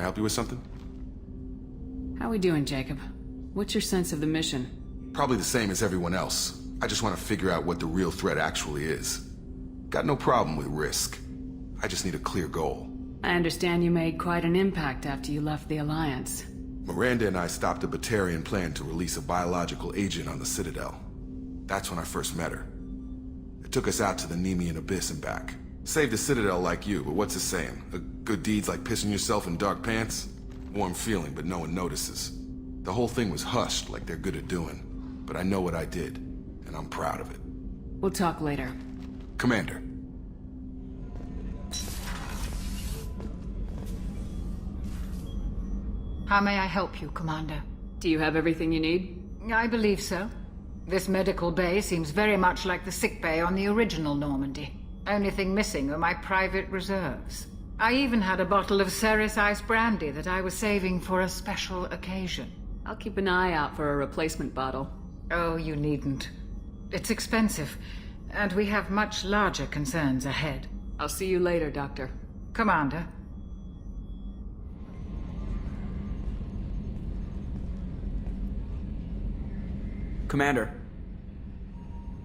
help you with something? How we doing, Jacob? What's your sense of the mission? Probably the same as everyone else. I just want to figure out what the real threat actually is. Got no problem with risk. I just need a clear goal. I understand you made quite an impact after you left the Alliance. Miranda and I stopped a Batarian plan to release a biological agent on the Citadel. That's when I first met her. It took us out to the Nemean Abyss and back. Saved the Citadel like you, but what's the saying? A good deed's like pissing yourself in dark pants? Warm feeling, but no one notices. The whole thing was hushed, like they're good at doing. But I know what I did, and I'm proud of it. We'll talk later. Commander. How may I help you, Commander? Do you have everything you need? I believe so. This medical bay seems very much like the sick bay on the original Normandy. Only thing missing are my private reserves. I even had a bottle of Ceres Ice brandy that I was saving for a special occasion. I'll keep an eye out for a replacement bottle. Oh, you needn't. It's expensive, and we have much larger concerns ahead. I'll see you later, Doctor. Commander. Commander,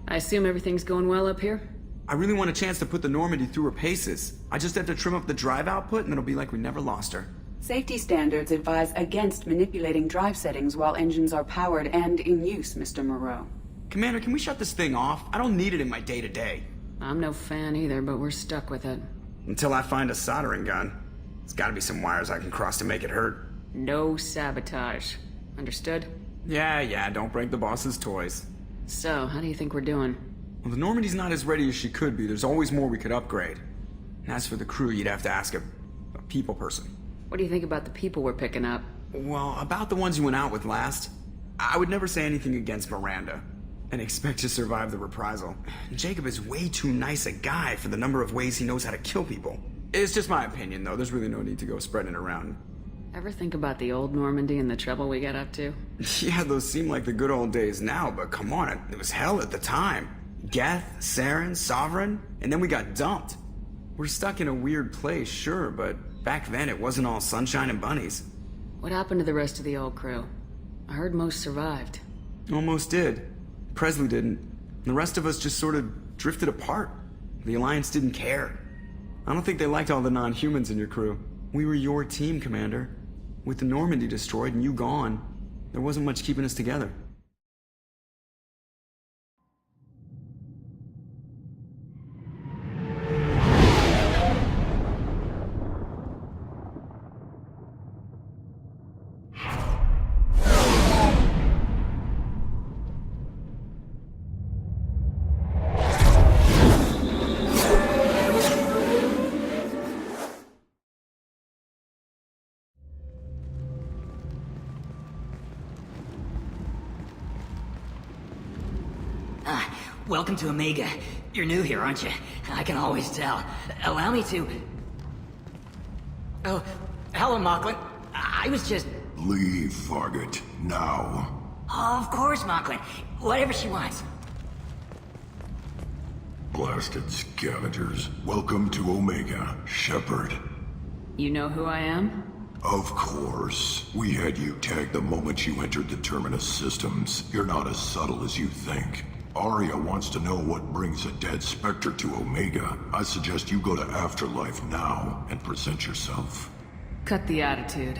I assume everything's going well up here? I really want a chance to put the Normandy through her paces. I just have to trim up the drive output and it'll be like we never lost her. Safety standards advise against manipulating drive settings while engines are powered and in use, Mr. Moreau. Commander, can we shut this thing off? I don't need it in my day-to-day. I'm no fan either, but we're stuck with it. Until I find a soldering gun. There's gotta be some wires I can cross to make it hurt. No sabotage. Understood? Yeah, don't break the boss's toys. So, how do you think we're doing? Well, the Normandy's not as ready as she could be. There's always more we could upgrade. And as for the crew, you'd have to ask a people person. What do you think about the people we're picking up? Well, about the ones you went out with last, I would never say anything against Miranda and expect to survive the reprisal. Jacob is way too nice a guy for the number of ways he knows how to kill people. It's just my opinion, though. There's really no need to go spreading it around. Ever think about the old Normandy and the trouble we got up to? Yeah, those seem like the good old days now, but come on, it was hell at the time. Geth, Saren, Sovereign, and then we got dumped. We're stuck in a weird place, sure, but back then it wasn't all sunshine and bunnies. What happened to the rest of the old crew? I heard most survived. Almost did. Presley didn't. The rest of us just sort of drifted apart. The Alliance didn't care. I don't think they liked all the non-humans in your crew. We were your team, Commander. With the Normandy destroyed and you gone, there wasn't much keeping us together. Welcome to Omega. You're new here, aren't you? I can always tell. Allow me to... Oh, hello, Mocklin. I was just... Leave, Fargate, now. Oh, of course, Mocklin. Whatever she wants. Blasted scavengers. Welcome to Omega, Shepard. You know who I am? Of course. We had you tagged the moment you entered the Terminus systems. You're not as subtle as you think. Arya wants to know what brings a dead Spectre to Omega. I suggest you go to Afterlife now and present yourself. Cut the attitude.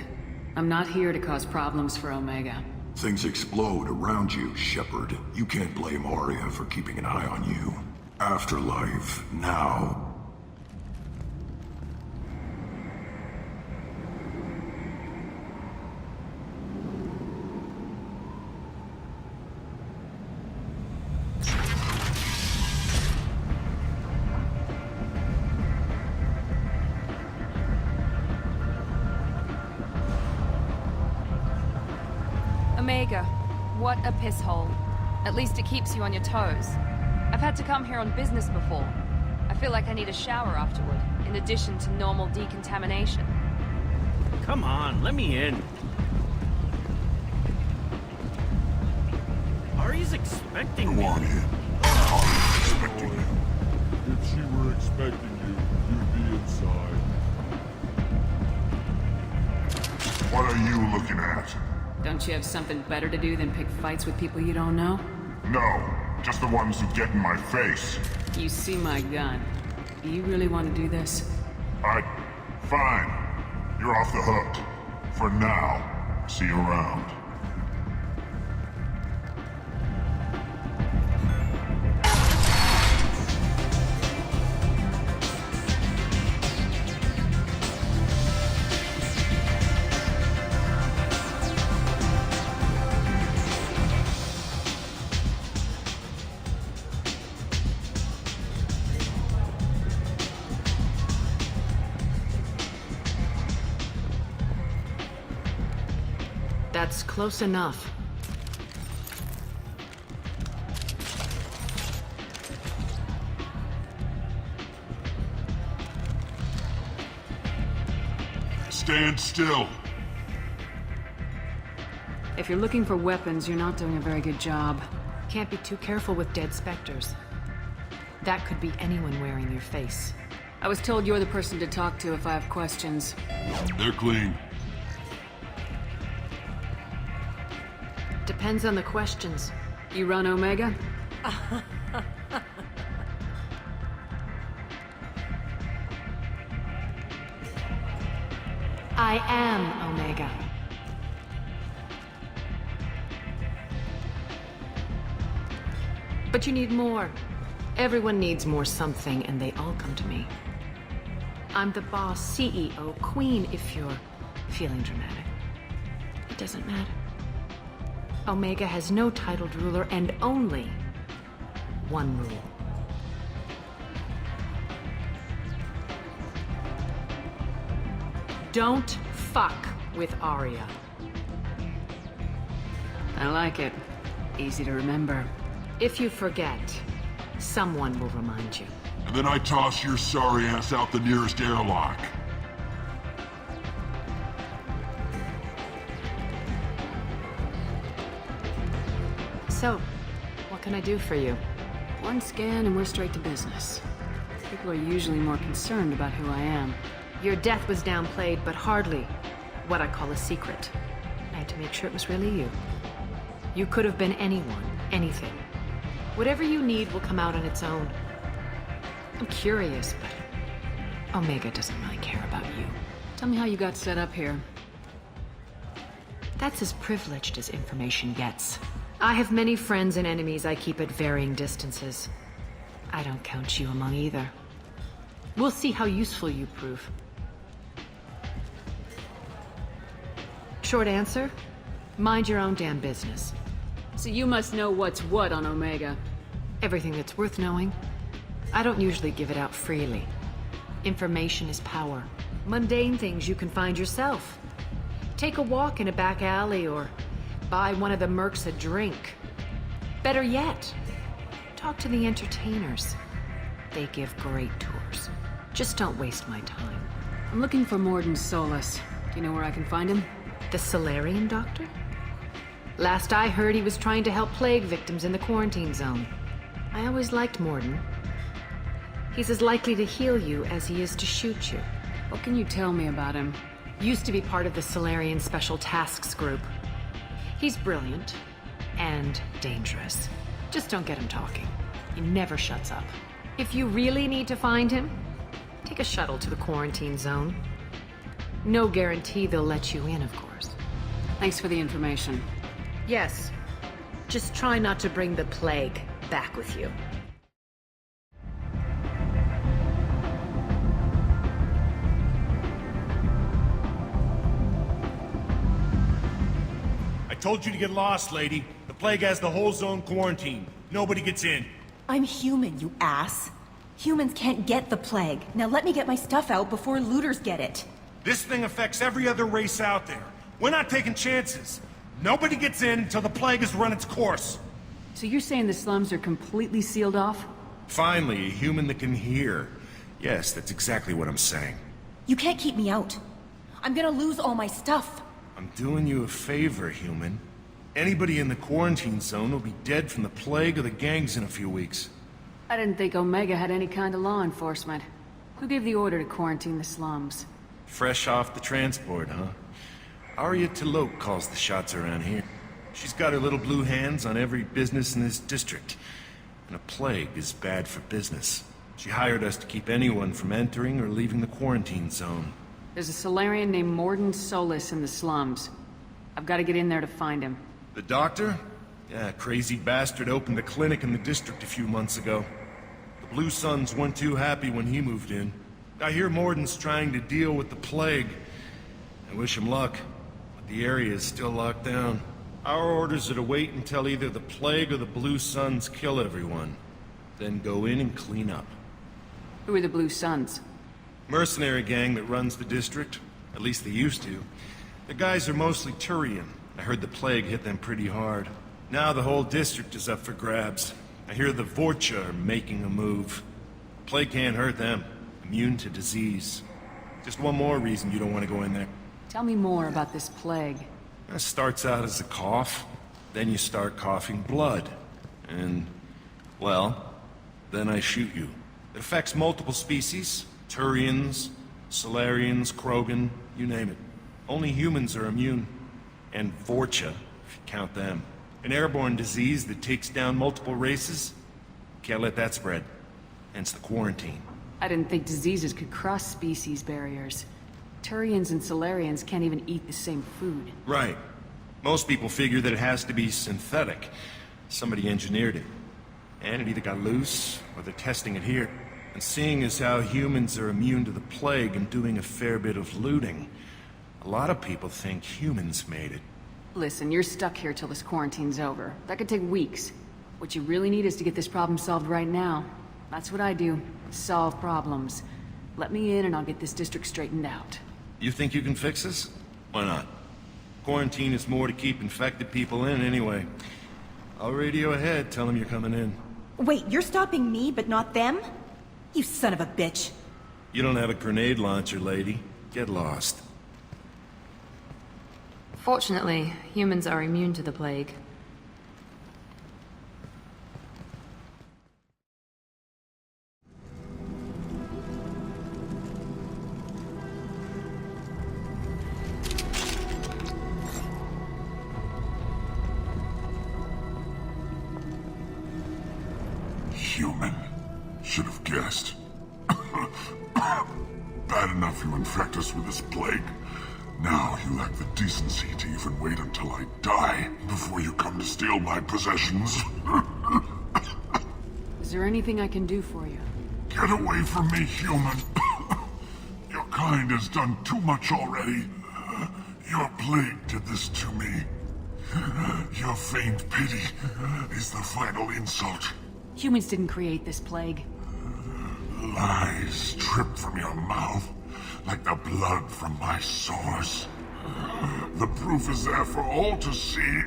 I'm not here to cause problems for Omega. Things explode around you, Shepard. You can't blame Arya for keeping an eye on you. Afterlife, now. Omega, what a piss hole. At least it keeps you on your toes. I've had to come here on business before. I feel like I need a shower afterward, in addition to normal decontamination. Come on, let me in. Ari's expecting me. Come on in. Arya's expecting you. If she were expecting you, you'd be inside. What are you looking at? Don't you have something better to do than pick fights with people you don't know? No, just the ones who get in my face. You see my gun. Do you really want to do this? Fine. You're off the hook. For now. See you around. That's close enough. Stand still. If you're looking for weapons, you're not doing a very good job. Can't be too careful with dead specters. That could be anyone wearing your face. I was told you're the person to talk to if I have questions. They're clean. Depends on the questions. You run Omega? I am Omega. But you need more. Everyone needs more something, and they all come to me. I'm the boss, CEO, queen, if you're feeling dramatic. It doesn't matter. Omega has no titled ruler and only one rule. Don't fuck with Arya. I like it. Easy to remember. If you forget, someone will remind you. And then I toss your sorry ass out the nearest airlock. So, what can I do for you? One scan and we're straight to business. People are usually more concerned about who I am. Your death was downplayed, but hardly what I call a secret. I had to make sure it was really you. You could have been anyone, anything. Whatever you need will come out on its own. I'm curious, but Omega doesn't really care about you. Tell me how you got set up here. That's as privileged as information gets. I have many friends and enemies I keep at varying distances. I don't count you among either. We'll see how useful you prove. Short answer? Mind your own damn business. So you must know what's what on Omega. Everything that's worth knowing. I don't usually give it out freely. Information is power. Mundane things you can find yourself. Take a walk in a back alley or buy one of the mercs a drink. Better yet, talk to the entertainers. They give great tours. Just don't waste my time. I'm looking for Morden Solus. Do you know where I can find him? The Solarian doctor? Last I heard, he was trying to help plague victims in the quarantine zone. I always liked Morden. He's as likely to heal you as he is to shoot you. What can you tell me about him? Used to be part of the Solarian Special Tasks Group. He's brilliant and dangerous. Just don't get him talking. He never shuts up. If you really need to find him, take a shuttle to the quarantine zone. No guarantee they'll let you in, of course. Thanks for the information. Yes. Just try not to bring the plague back with you. I told you to get lost, lady. The plague has the whole zone quarantined. Nobody gets in. I'm human, you ass. Humans can't get the plague. Now let me get my stuff out before looters get it. This thing affects every other race out there. We're not taking chances. Nobody gets in until the plague has run its course. So you're saying the slums are completely sealed off? Finally, a human that can hear. Yes, that's exactly what I'm saying. You can't keep me out. I'm gonna lose all my stuff. I'm doing you a favor, human. Anybody in the quarantine zone will be dead from the plague or the gangs in a few weeks. I didn't think Omega had any kind of law enforcement. Who gave the order to quarantine the slums? Fresh off the transport, huh? Arya T'Loak calls the shots around here. She's got her little blue hands on every business in this district. And a plague is bad for business. She hired us to keep anyone from entering or leaving the quarantine zone. There's a Solarian named Morden Solis in the slums. I've got to get in there to find him. The doctor? Yeah, crazy bastard opened a clinic in the district a few months ago. The Blue Suns weren't too happy when he moved in. I hear Morden's trying to deal with the plague. I wish him luck, but the area is still locked down. Our orders are to wait until either the plague or the Blue Suns kill everyone. Then go in and clean up. Who are the Blue Suns? Mercenary gang that runs the district. At least they used to. The guys are mostly Turian. I heard the plague hit them pretty hard. Now the whole district is up for grabs. I hear the Vorcha are making a move. Plague can't hurt them. Immune to disease. Just one more reason you don't want to go in there. Tell me more about this plague. It starts out as a cough, then you start coughing blood. And, well, then I shoot you. It affects multiple species. Turians, Solarians, Krogan, you name it. Only humans are immune. And Vorcha, if you count them. An airborne disease that takes down multiple races. Can't let that spread. Hence the quarantine. I didn't think diseases could cross species barriers. Turians and Solarians can't even eat the same food. Right. Most people figure that it has to be synthetic. Somebody engineered it. And it either got loose, or they're testing it here. And seeing as how humans are immune to the plague and doing a fair bit of looting, a lot of people think humans made it. Listen, you're stuck here till this quarantine's over. That could take weeks. What you really need is to get this problem solved right now. That's what I do. Solve problems. Let me in and I'll get this district straightened out. You think you can fix this? Why not? Quarantine is more to keep infected people in anyway. I'll radio ahead, tell them you're coming in. Wait, you're stopping me, but not them? You son of a bitch. You don't have a grenade launcher, lady. Get lost. Fortunately, humans are immune to the plague. Human. Should have guessed. Bad enough you infect us with this plague. Now you lack the decency to even wait until I die before you come to steal my possessions. Is there anything I can do for you? Get away from me, human. Your kind has done too much already. Your plague did this to me. Your feigned pity is the final insult. Humans didn't create this plague. Lies drip from your mouth like the blood from my sores. The proof is there for all to see.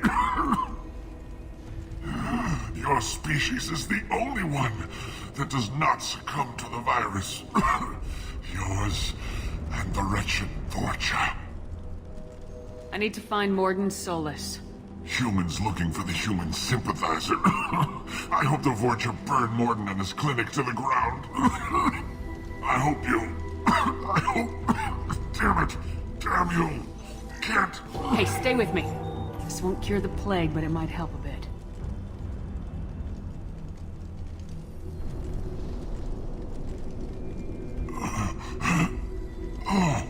Your species is the only one that does not succumb to the virus. Yours and the wretched Vorcha. I need to find Morden Solis. Humans looking for the human sympathizer. I hope the Vorcha burned Morden and his clinic to the ground. I hope you... I hope... Damn it. Damn you. Can't... Hey, stay with me. This won't cure the plague, but it might help a bit. Oh,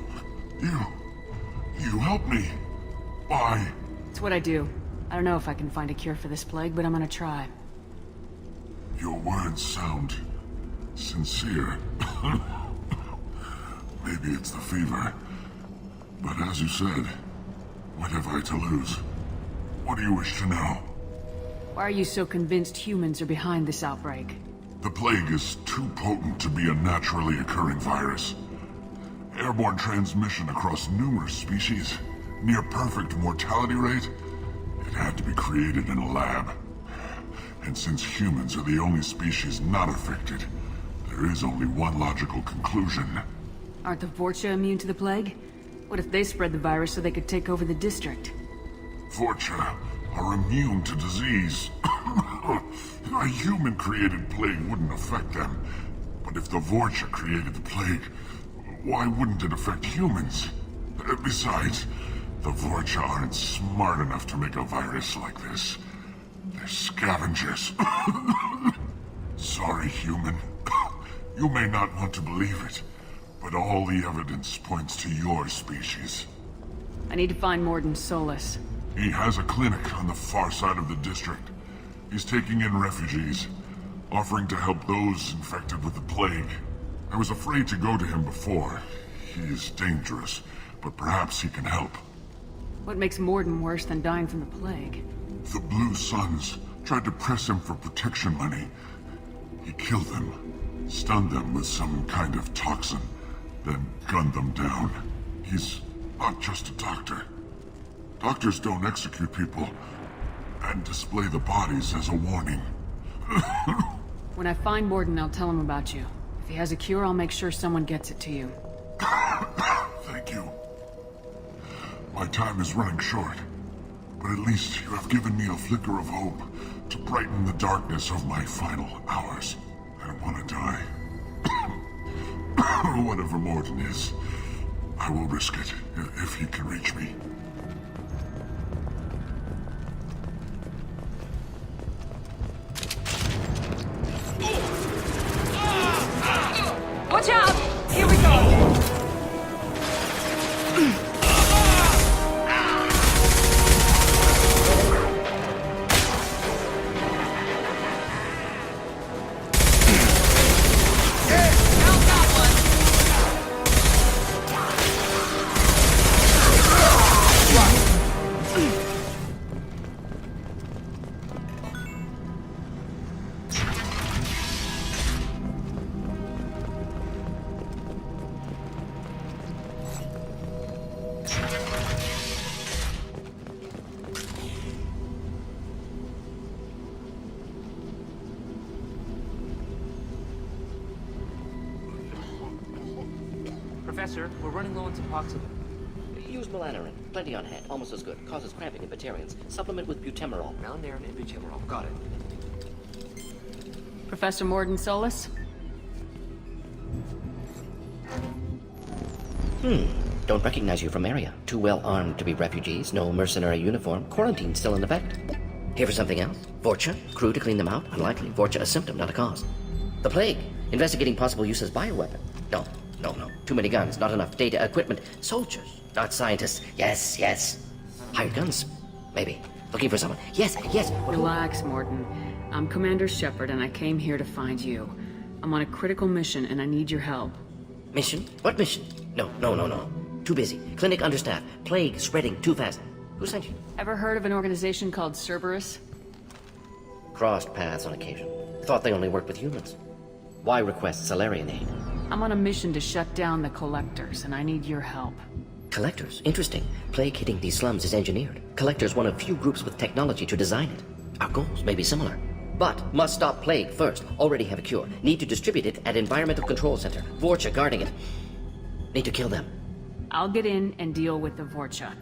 you helped me. Why? It's what I do. I don't know if I can find a cure for this plague, but I'm gonna try. Your words sound sincere. Maybe it's the fever. But as you said, what have I to lose? What do you wish to know? Why are you so convinced humans are behind this outbreak? The plague is too potent to be a naturally occurring virus. Airborne transmission across numerous species, near perfect mortality rate. It had to be created in a lab. And since humans are the only species not affected, there is only one logical conclusion. Aren't the Vorcha immune to the plague? What if they spread the virus so they could take over the district? Vorcha are immune to disease. A human-created plague wouldn't affect them. But if the Vorcha created the plague, why wouldn't it affect humans? Besides, The Vorcha aren't smart enough to make a virus like this. They're scavengers. Sorry, human. You may not want to believe it, but all the evidence points to your species. I need to find Morden Solus. He has a clinic on the far side of the district. He's taking in refugees, offering to help those infected with the plague. I was afraid to go to him before. He is dangerous, but perhaps he can help. What makes Morden worse than dying from the plague? The Blue Suns tried to press him for protection money. He killed them, stunned them with some kind of toxin, then gunned them down. He's not just a doctor. Doctors don't execute people and display the bodies as a warning. When I find Morden, I'll tell him about you. If he has a cure, I'll make sure someone gets it to you. Thank you. My time is running short, but at least you have given me a flicker of hope to brighten the darkness of my final hours. I don't want to die. Whatever Morden is, I will risk it if he can reach me. Watch out! Here we go! Professor, we're running low on Suboxone. Use melanorin. Plenty on hand. Almost as good. Causes cramping in Batarians. Supplement with butemerol. Melanorin and butemerol. Got it. Professor Morden Solus? Don't recognize you from area. Too well armed to be refugees. No mercenary uniform. Quarantine still in effect. Here for something else? Vorcha? Crew to clean them out? Unlikely. Vorcha a symptom, not a cause. The plague. Investigating possible use as bioweapon. No. Too many guns, not enough data, equipment. Soldiers, not scientists. Yes. Hired guns, maybe. Looking for someone. Yes. Relax, Morden. I'm Commander Shepard, and I came here to find you. I'm on a critical mission, and I need your help. Mission? What mission? No. Too busy. Clinic understaffed. Plague spreading too fast. Who sent you? Ever heard of an organization called Cerberus? Crossed paths on occasion. Thought they only worked with humans. Why request Salarian aid? I'm on a mission to shut down the Collectors, and I need your help. Collectors? Interesting. Plague hitting these slums is engineered. Collectors one of few groups with technology to design it. Our goals may be similar. But must stop plague first. Already have a cure. Need to distribute it at Environmental Control Center. Vorcha guarding it. Need to kill them. I'll get in and deal with the Vorcha.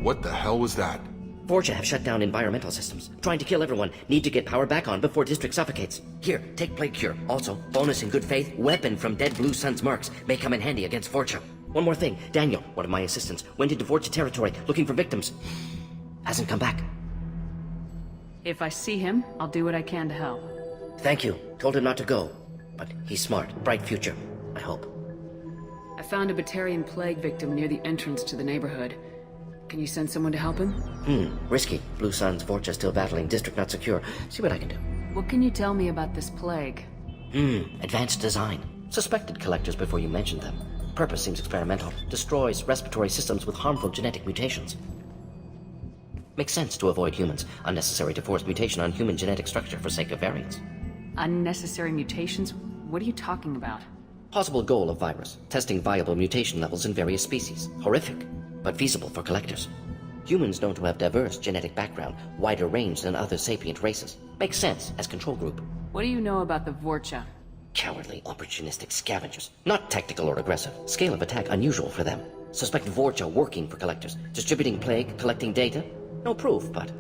What the hell was that? Vorcha have shut down environmental systems. Trying to kill everyone. Need to get power back on before district suffocates. Here, take plague cure. Also, bonus in good faith, weapon from dead Blue Sun's mercs. May come in handy against Vorcha. One more thing. Daniel, one of my assistants, went into Vorcha territory looking for victims. Hasn't come back. If I see him, I'll do what I can to help. Thank you. Told him not to go. But he's smart. Bright future. I hope. I found a Batarian plague victim near the entrance to the neighborhood. Can you send someone to help him? Risky. Blue Sun's Vorcha still battling. District not secure. See what I can do. What can you tell me about this plague? Advanced design. Suspected collectors before you mentioned them. Purpose seems experimental. Destroys respiratory systems with harmful genetic mutations. Makes sense to avoid humans. Unnecessary to force mutation on human genetic structure for sake of variants. Unnecessary mutations? What are you talking about? Possible goal of virus. Testing viable mutation levels in various species. Horrific, but feasible for collectors. Humans known to have diverse genetic background, wider range than other sapient races. Makes sense as control group. What do you know about the Vorcha? Cowardly, opportunistic scavengers. Not tactical or aggressive. Scale of attack unusual for them. Suspect Vorcha working for collectors. Distributing plague, collecting data. No proof, but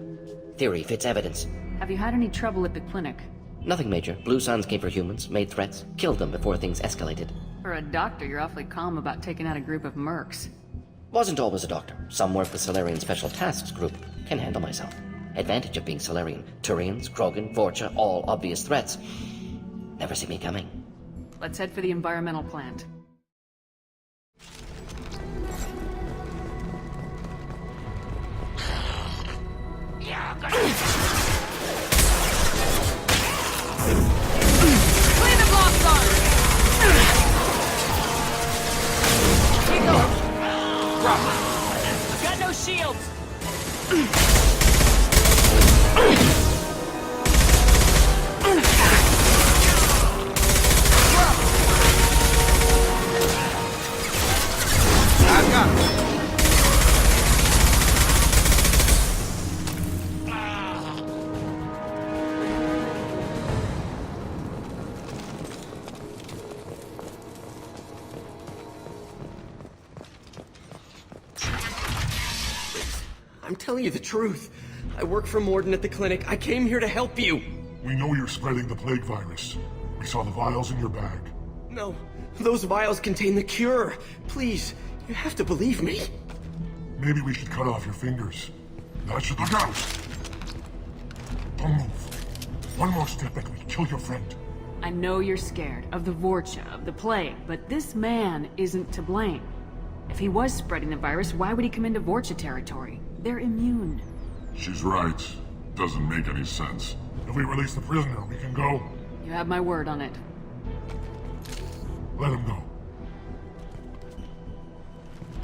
theory fits evidence. Have you had any trouble at the clinic? Nothing major. Blue Suns came for humans, made threats, killed them before things escalated. For a doctor, you're awfully calm about taking out a group of mercs. Wasn't always a doctor. Some work the Solarian Special Tasks Group. Can handle myself. Advantage of being Solarian. Turians, Krogan, Vorcha, all obvious threats. Never see me coming. Let's head for the environmental plant. Clear the blast zone! Keep going. Got no shields! I got it. I'm telling you the truth. I work for Morden at the clinic. I came here to help you. We know you're spreading the plague virus. We saw the vials in your bag. No, those vials contain the cure. Please, you have to believe me. Maybe we should cut off your fingers. That should look out! Don't move. One more step and we kill your friend. I know you're scared of the Vorcha, of the plague, but this man isn't to blame. If he was spreading the virus, why would he come into Vorcha territory? They're immune. She's right. Doesn't make any sense. If we release the prisoner, we can go. You have my word on it. Let him go.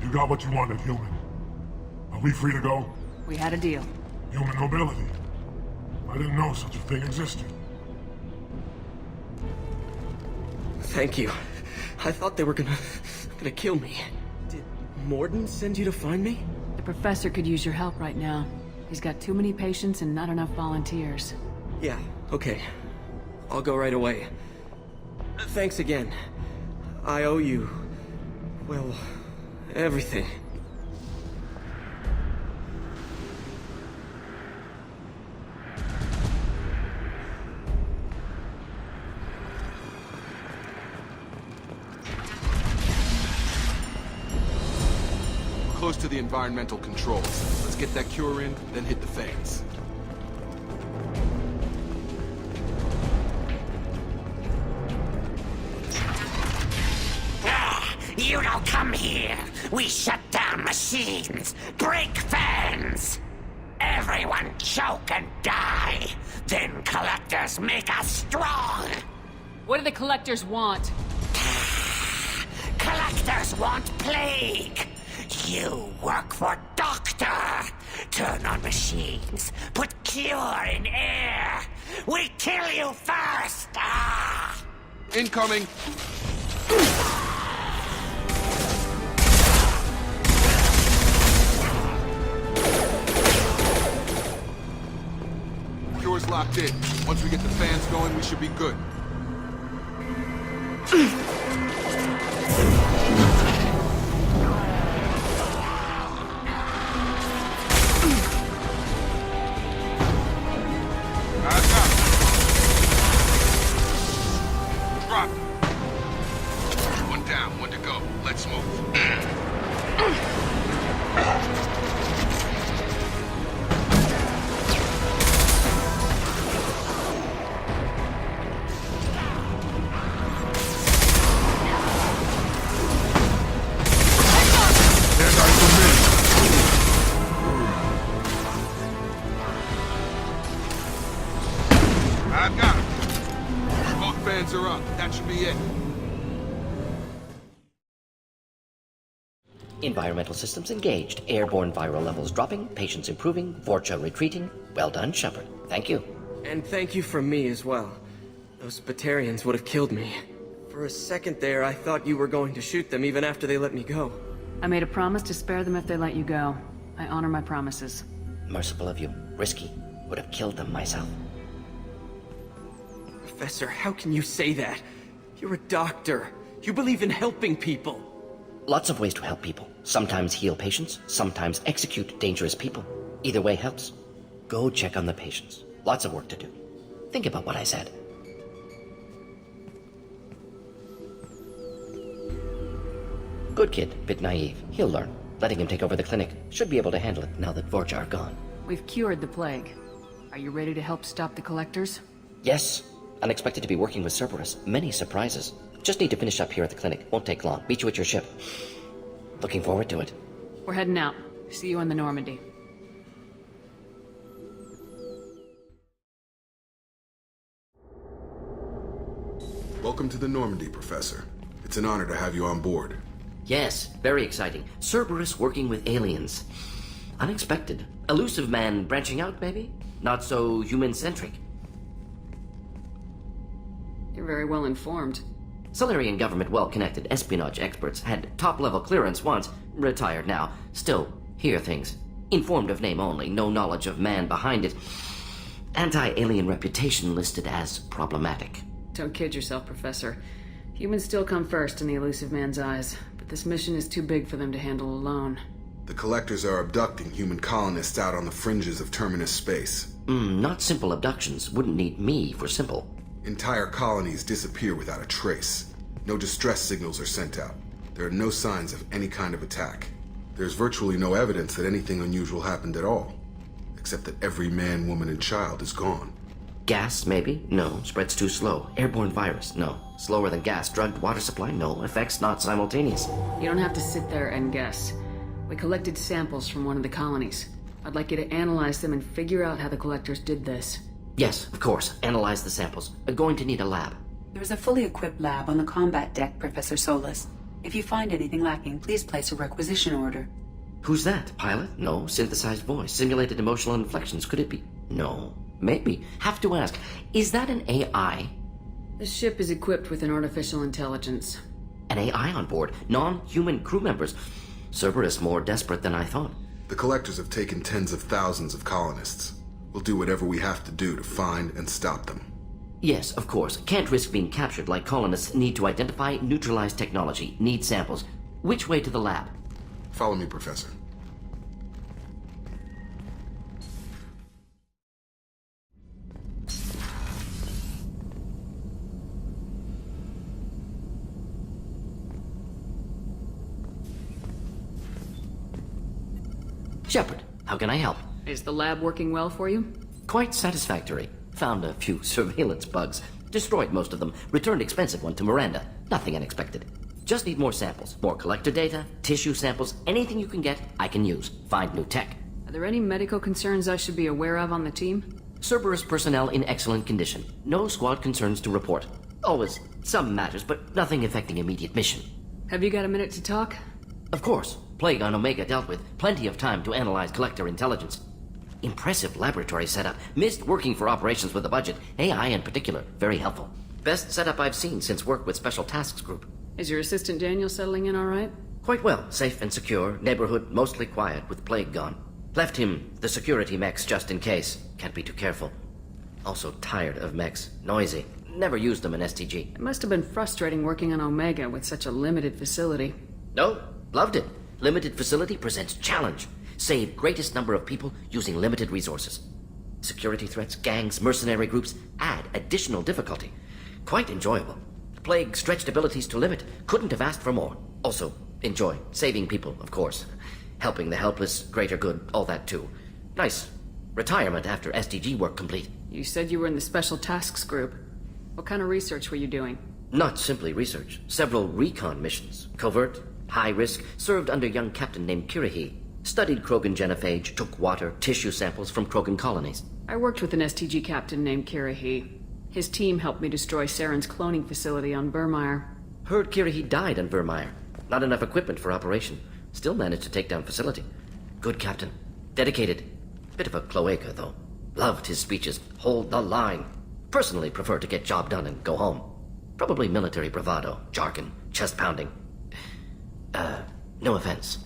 You got what you wanted, human. Are we free to go? We had a deal. Human nobility. I didn't know such a thing existed. Thank you. I thought they were gonna kill me. Did Morden send you to find me? The professor could use your help right now. He's got too many patients and not enough volunteers. Yeah, okay. I'll go right away. Thanks again. I owe you... well, everything. Close to the environmental controls. Let's get that cure in, then hit the fans. You don't come here. We shut down machines, break fans. Everyone choke and die. Then collectors make us strong. What do the collectors want? Collectors want plague. You work for Doctor. Turn on machines. Put cure in air. We kill you first. Ah! Incoming! Cure's locked in. Once we get the fans going, we should be good. Drop. One down, one to go. Let's move. I've got him. Both fans are up. That should be it. Environmental systems engaged. Airborne viral levels dropping. Patients improving. Vorcha retreating. Well done, Shepard. Thank you. And thank you from me as well. Those Batarians would have killed me. For a second there, I thought you were going to shoot them even after they let me go. I made a promise to spare them if they let you go. I honor my promises. Merciful of you. Risky. Would have killed them myself. Professor, how can you say that? You're a doctor. You believe in helping people. Lots of ways to help people. Sometimes heal patients, sometimes execute dangerous people. Either way helps. Go check on the patients. Lots of work to do. Think about what I said. Good kid, bit naive. He'll learn. Letting him take over the clinic. Should be able to handle it now that Vorcha are gone. We've cured the plague. Are you ready to help stop the collectors? Yes. Unexpected to be working with Cerberus. Many surprises. Just need to finish up here at the clinic. Won't take long. Meet you at your ship. Looking forward to it. We're heading out. See you on the Normandy. Welcome to the Normandy, Professor. It's an honor to have you on board. Yes, very exciting. Cerberus working with aliens. Unexpected. Elusive man branching out, maybe? Not so human-centric. You're very well informed. Solarian government well-connected espionage experts had top-level clearance once, retired now. Still, hear things. Informed of name only, no knowledge of man behind it. Anti-alien reputation listed as problematic. Don't kid yourself, Professor. Humans still come first in the elusive man's eyes, but this mission is too big for them to handle alone. The Collectors are abducting human colonists out on the fringes of Terminus space. Not simple abductions. Wouldn't need me for simple. Entire colonies disappear without a trace. No distress signals are sent out. There are no signs of any kind of attack. There's virtually no evidence that anything unusual happened at all, except that every man, woman, and child is gone. Gas, maybe? No. Spreads too slow. Airborne virus? No. Slower than gas. Drugged water supply? No. Effects not simultaneous. You don't have to sit there and guess. We collected samples from one of the colonies. I'd like you to analyze them and figure out how the Collectors did this. Yes, of course. Analyze the samples. Going to need a lab. There's a fully equipped lab on the combat deck, Professor Solis. If you find anything lacking, please place a requisition order. Who's that? Pilot? No. Synthesized voice. Simulated emotional inflections. Could it be? No. Maybe. Have to ask. Is that an AI? The ship is equipped with an artificial intelligence. An AI on board? Non-human crew members? Cerberus more desperate than I thought. The Collectors have taken tens of thousands of colonists. We'll do whatever we have to do to find and stop them. Yes, of course. Can't risk being captured like colonists need to identify, neutralize technology, need samples. Which way to the lab? Follow me, Professor. Shepard, how can I help? Is the lab working well for you? Quite satisfactory. Found a few surveillance bugs. Destroyed most of them. Returned expensive one to Miranda. Nothing unexpected. Just need more samples. More collector data, tissue samples, anything you can get, I can use. Find new tech. Are there any medical concerns I should be aware of on the team? Cerberus personnel in excellent condition. No squad concerns to report. Always some matters, but nothing affecting immediate mission. Have you got a minute to talk? Of course. Plague on Omega dealt with. Plenty of time to analyze collector intelligence. Impressive laboratory setup. Missed working for operations with a budget. AI in particular. Very helpful. Best setup I've seen since work with Special Tasks Group. Is your assistant Daniel settling in all right? Quite well. Safe and secure. Neighborhood mostly quiet with Plague gone. Left him the security mechs just in case. Can't be too careful. Also tired of mechs. Noisy. Never used them in STG. It must have been frustrating working on Omega with such a limited facility. No. Loved it. Limited facility presents challenge. Save greatest number of people using limited resources. Security threats, gangs, mercenary groups add additional difficulty. Quite enjoyable. Plague stretched abilities to limit. Couldn't have asked for more. Also, enjoy. Saving people, of course. Helping the helpless, greater good, all that too. Nice. Retirement after SDG work complete. You said you were in the Special Tasks Group. What kind of research were you doing? Not simply research. Several recon missions. Covert, high risk, served under young captain named Kirihi. Studied Krogan genophage, took water, tissue samples from Krogan colonies. I worked with an STG captain named Kirihi. His team helped me destroy Saren's cloning facility on Vermeer. Heard Kirihi died on Vermeer. Not enough equipment for operation. Still managed to take down facility. Good captain. Dedicated. Bit of a cloaca, though. Loved his speeches. Hold the line. Personally prefer to get job done and go home. Probably military bravado, jargon, chest pounding. No offense.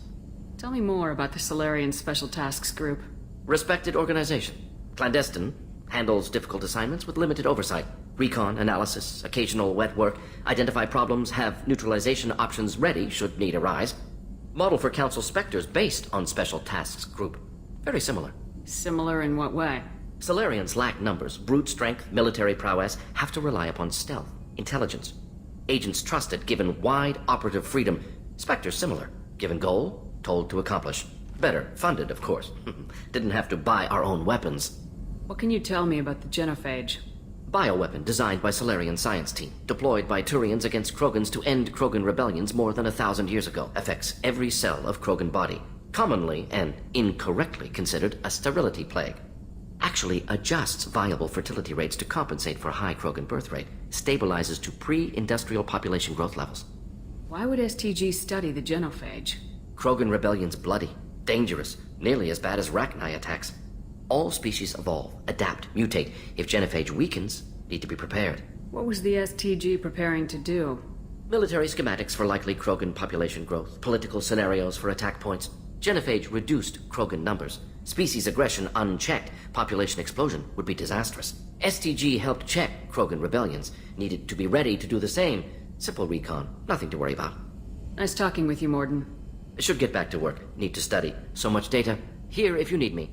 Tell me more about the Solarian Special Tasks Group. Respected organization. Clandestine. Handles difficult assignments with limited oversight. Recon, analysis, occasional wet work. Identify problems, have neutralization options ready should need arise. Model for Council Spectres based on Special Tasks Group. Very similar. Similar in what way? Solarians lack numbers, brute strength, military prowess, have to rely upon stealth, intelligence. Agents trusted given wide operative freedom. Spectre's similar. Given goal, told to accomplish. Better funded, of course. Didn't have to buy our own weapons. What can you tell me about the genophage? Bioweapon designed by Solarian science team, deployed by Turians against Krogans to end Krogan rebellions more than 1,000 years ago. Affects every cell of Krogan body. Commonly and incorrectly considered a sterility plague. Actually adjusts viable fertility rates to compensate for high Krogan birth rate. Stabilizes to pre-industrial population growth levels. Why would STG study the genophage? Krogan rebellion's bloody, dangerous, nearly as bad as Rachni attacks. All species evolve, adapt, mutate. If genophage weakens, need to be prepared. What was the STG preparing to do? Military schematics for likely Krogan population growth, political scenarios for attack points. Genophage reduced Krogan numbers. Species aggression unchecked, population explosion would be disastrous. STG helped check Krogan rebellions, needed to be ready to do the same. Simple recon, nothing to worry about. Nice talking with you, Morden. Should get back to work, need to study. So much data. Here if you need me.